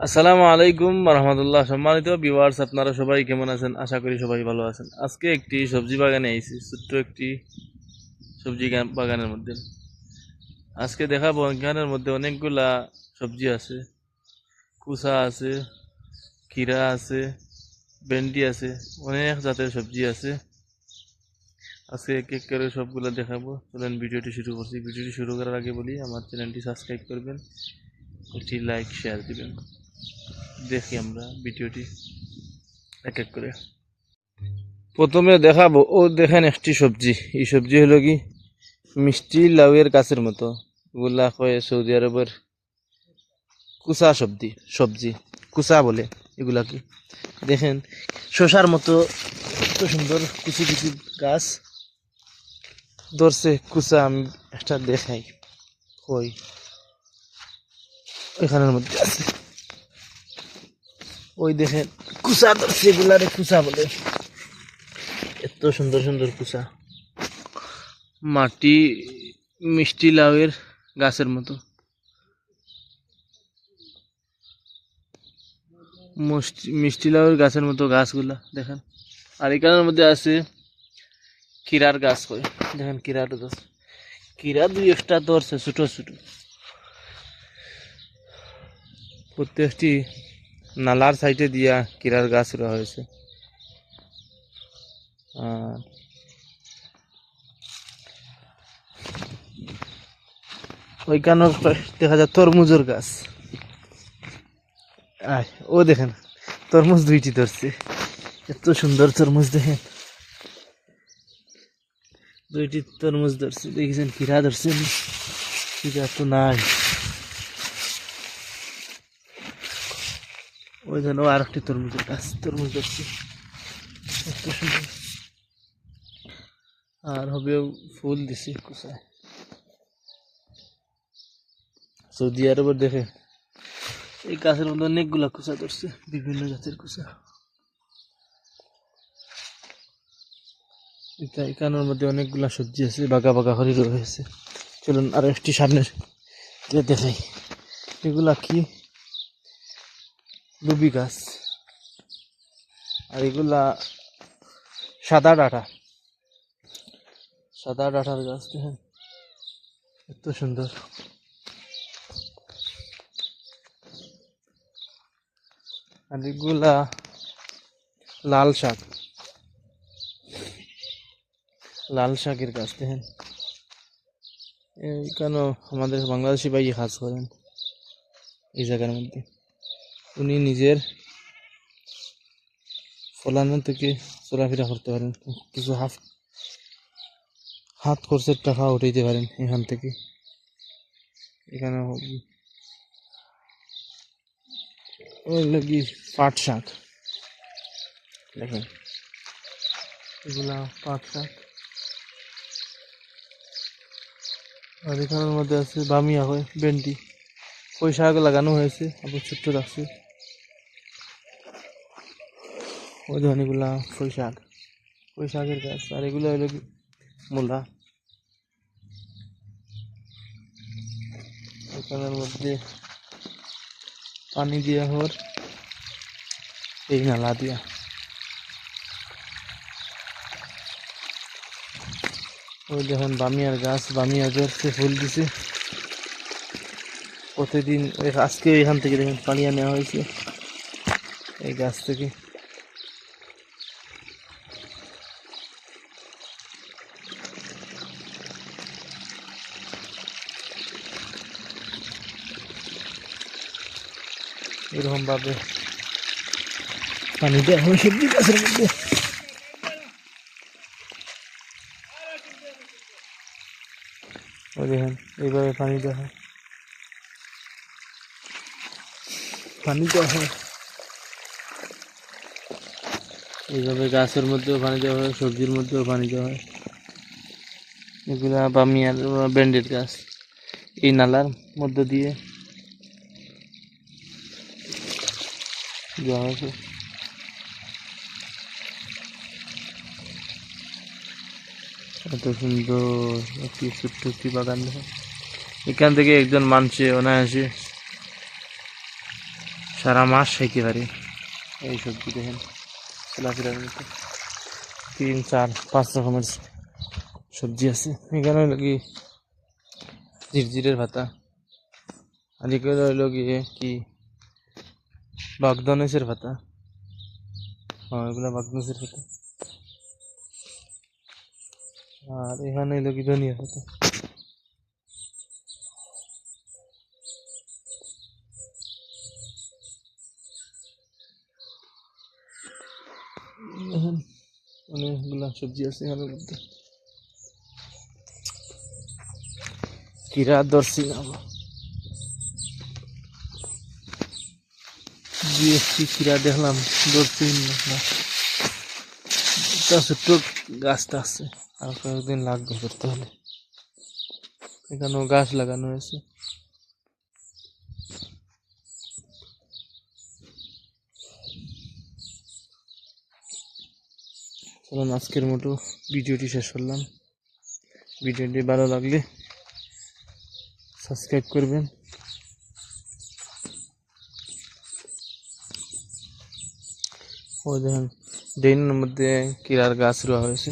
আসসালামু আলাইকুম রহমতুল্লাহ। সম্মানিত ভিউয়ার্স, আপনারা সবাই কেমন আছেন? আশা করি সবাই ভালো আছেন। আজকে একটি সবজি বাগানে আইছি, ছোট্ট একটি সবজি বাগানের মধ্যে। আজকে দেখাবো এখানের মধ্যে অনেকগুলা সবজি আছে, কুসা আছে, খিরা আছে, ভেন্ডি আছে, অনেক জাতের সবজি আছে। আজকে এক এক করে সবগুলা দেখাবো। চলেন ভিডিওটি শুরু করছি। ভিডিওটি শুরু করার আগে বলি, আমার চ্যানেলটি সাবস্ক্রাইব করবেন, একটি লাইক শেয়ার দিবেন। দেখি আমরা ভিডিওটি এক এক করে। প্রথমে দেখাবো, দেখেন একটি সবজি। এই সবজি হলো কি মিষ্টি লাউয়ের গাছের মতো, এগুলা কয় সৌদি আরবের কুসা সবজি। সবজি কুসা বলে এগুলা। কি দেখেন, শশার মতো এত সুন্দর কুচি কুচি গাছ ধরছে। কুসা আমি একটা দেখাই, কই এখানের মধ্যে আছে। ওই দেখেন কুসা ধরছে, এগুলারে কুসা বলে। এত সুন্দর সুন্দর কুসা, মাটি মিষ্টি লাউয়ের গাছের মতো। মিষ্টি লাউয়ের গাছের মতো গাছগুলা দেখেন। আর এখানের মধ্যে আছে কিরার গাছ, কই দেখেন কিরার গাছ। কিরা দুই একটা ধরছে ছোট ছোট। প্রত্যেকটি নালার সাইডে দিয়া কিরার গাছ রোয়া হয়েছে। আর ওইখানে দেখা যায় তরমুজের গাছ। আর ও দেখেন তরমুজ দুইটি ধরছে, এত সুন্দর তরমুজ দেখেন। দুইটি তরমুজ ধরছে, দেখেছেন কিরা ধরছে, কিরা তো নাই। ওই জন্য আর একটি তরমুজের গাছ, তরমুজ ধরছে এত সুন্দর। আর হবেও ফুল দিছে কুসায়। সৌদি আরবের দেখে এই গাছের মধ্যে অনেকগুলা কুসা ধরছে, বিভিন্ন জাতের কুসা। এখানের মধ্যে অনেকগুলা সবজি আছে, বাঁকা বাঁকা করে রয়েছে। চলুন আর একটি সামনের দেখাই। এগুলা কি লুবি গাছ, আর এগুলা সাদা ডাঁটা, সাদা ডাঁটার গাছ দেখেন এত সুন্দর। আর এগুলা লাল শাক, লাল শাকের গাছ দেখেন। এইখানে আমাদের বাংলাদেশি ভাই কাজ করেন এই জায়গার মধ্যে। উনি নিজের ফলানো থেকে চলাফেরা করতে পারেন, কিছু হাত খরচের টাকা উঠাইতে পারেন এখান থেকে। এখানে ওই লাগি পাট শাক দেখেন, এগুলা পাট শাক। আর এখানের মধ্যে আছে বামিয়া, হয় ভেন্ডি। ওই শাক লাগানো হয়েছে, আবার ছোট্ট রাখছে। ওই ধরনের এগুলা পুঁই শাক, পুঁই শাকের গাছ। আর এগুলো হলো কি মূলা। এখানের মধ্যে পানি দিয়া হর এই নালা দিয়া। ওই দেখেন বামিয়ার গাছ, বামিয়া ধরছে, ফুল দিছে প্রতিদিন। আজকে এখান থেকে দেখেন পানি নেওয়া হয়েছে এই গাছ থেকে। এরকম ভাবে পানি দেওয়া হয় সবজি গাছের মধ্যে। ওই দেখেন এইভাবে পানি দেওয়া হয়, পানি দেওয়া হয় এইভাবে। গাছের মধ্যেও পানি দেওয়া হয়, সবজির মধ্যেও পানি দেওয়া হয়। এগুলা বামিয়ার ব্যান্ডেড গাছ। এই নালার মধ্য দিয়ে দেওয়া হয়েছে। এত সুন্দর একটি ছোট্ট একটি বাগান দেখেন। এখান থেকে একজন মানুষে অনায়াসে সারা মাস খাইতে পারি। এই সবজি দেখেন চলাফেরার মতো 3, 4, 5 রকমের সবজি আছে। এখানে হইল কি জিরজিরের ভাতা, আর এখানে হইল গিয়ে কি বাগদানেসের ভাতা। এগুলা বাগদানেসের ভাতা। আর এখানে হইল কি ধনিয়া ভাতা। দেখেন অনেকগুলা সবজি আছে এখানের মধ্যে। কিরা ধরছি না কি কিরা দেখলাম ধরছি না। ছোট্ট গাছটা আছে, আর কয়েকদিন লাগবে করতে হলে। এখানেও গাছ লাগানো হয়েছে। চলুন আজকের মতো ভিডিওটি শেষ করলাম। ভিডিওটি ভালো লাগলে সাবস্ক্রাইব করবেন। ওই দেখেন ড্রেনের মধ্যে কিরার গাছ রোয়া হয়েছে।